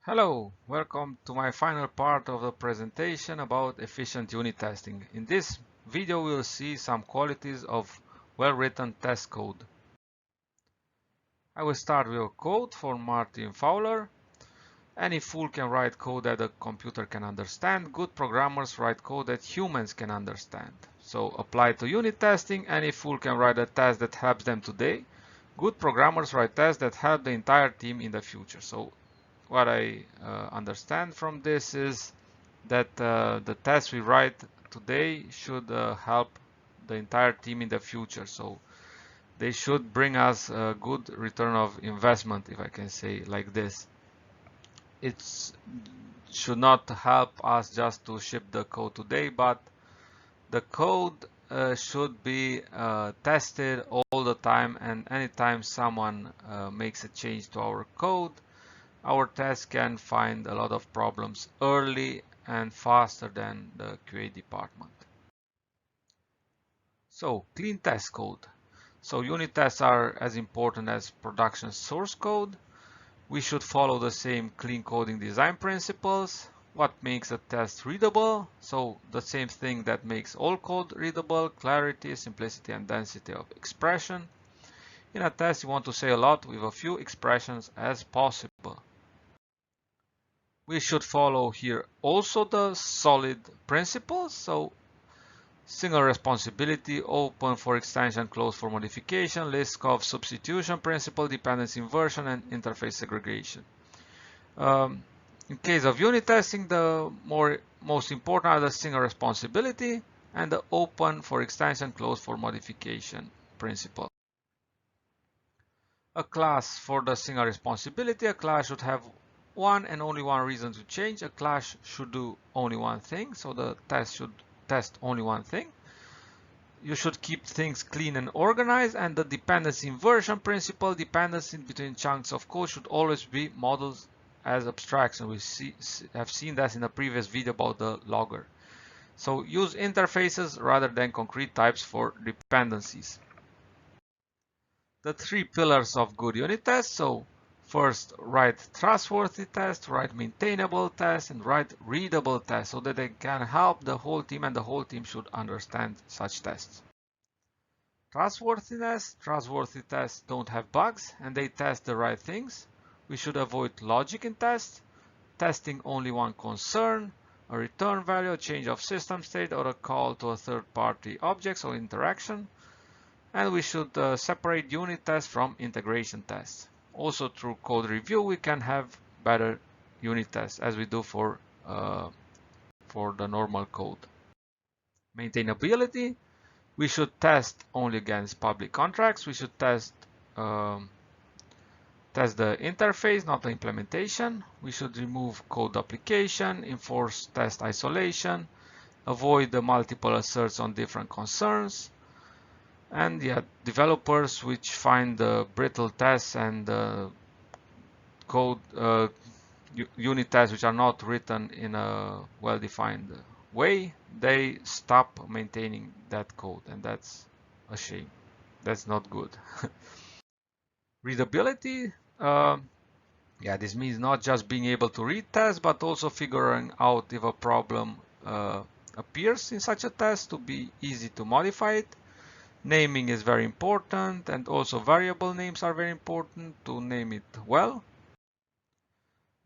Hello, welcome to my final part of the presentation about efficient unit testing. In this video we will see some qualities of well-written test code. I will start with a quote from Martin Fowler. Any fool can write code that a computer can understand. Good programmers write code that humans can understand. So applied to unit testing, any fool can write a test that helps them today. Good programmers write tests that help the entire team in the future. So what I understand from this is that the tests we write today should help the entire team in the future. So they should bring us a good return of investment, if I can say like this. It should not help us just to ship the code today, but the code should be tested all the time, and anytime someone makes a change to our code, our test can find a lot of problems early and faster than the QA department. So, clean test code. So unit tests are as important as production source code. We should follow the same clean coding design principles. What makes a test readable? So the same thing that makes all code readable: clarity, simplicity, and density of expression. In a test, you want to say a lot with a few expressions as possible. We should follow here also the solid principles. So single responsibility, open for extension, closed for modification, list of substitution principle, dependency inversion, and interface segregation. In case of unit testing, the most important are the single responsibility and the open for extension, closed for modification principle. A class for the single responsibility: a class should have one and only one reason to change. A class should do only one thing, so the test should test only one thing. You should keep things clean and organized, and the dependency inversion principle: dependency between chunks of code should always be modeled as abstraction. We have seen that in the previous video about the logger. So use interfaces rather than concrete types for dependencies. The three pillars of good unit tests. So first, write trustworthy tests, write maintainable tests, and write readable tests so that they can help the whole team, and the whole team should understand such tests. Trustworthy tests don't have bugs and they test the right things. We should avoid logic in tests, testing only one concern, a return value, a change of system state, or a call to a third-party object or interaction. And we should separate unit tests from integration tests. Also, through code review, we can have better unit tests as we do for the normal code. Maintainability: we should test only against public contracts. We should test the interface, not the implementation. We should remove code duplication, enforce test isolation, avoid the multiple asserts on different concerns. And developers which find brittle tests and code unit tests which are not written in a well-defined way, they stop maintaining that code, and that's a shame. That's not good. Readability, this means not just being able to read tests, but also figuring out if a problem appears in such a test to be easy to modify it. Naming is very important, and also variable names are very important to name it well.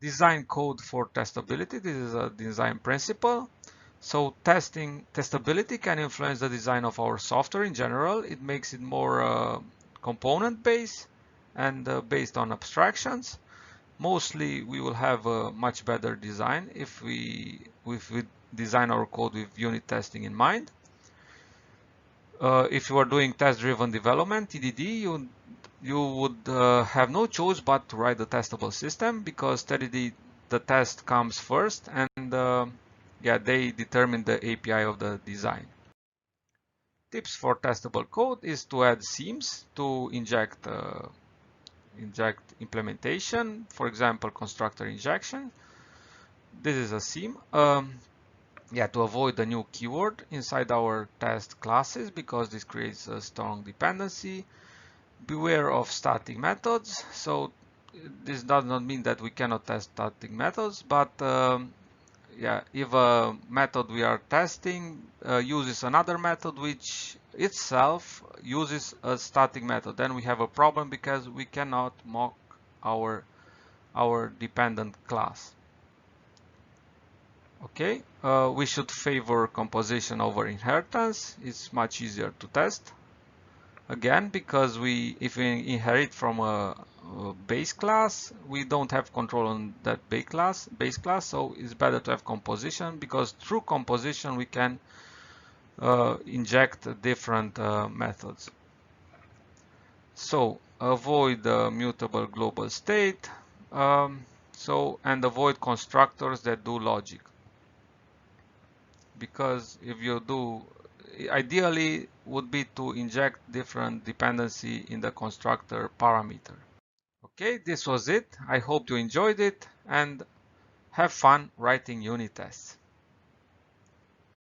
Design code for testability. This is a design principle. So testability can influence the design of our software in general. It makes it more component based and based on abstractions. Mostly we will have a much better design if we design our code with unit testing in mind. If you are doing test-driven development, TDD, you would have no choice but to write the testable system, because TDD, the test comes first, and they determine the API of the design. Tips for testable code is to add seams to inject implementation. For example, constructor injection. This is a seam. To avoid the new keyword inside our test classes, because this creates a strong dependency. Beware of static methods. So this does not mean that we cannot test static methods, but yeah, if a method we are testing uses another method which itself uses a static method, then we have a problem because we cannot mock our dependent class. Okay, we should favor composition over inheritance. It's much easier to test. Again, because if we inherit from a base class, we don't have control on that base class, so it's better to have composition, because through composition we can inject different methods. So avoid the mutable global state, and avoid constructors that do logic, because if you do, ideally would be to inject different dependency in the constructor parameter. Okay, this was it. I hope you enjoyed it and have fun writing unit tests.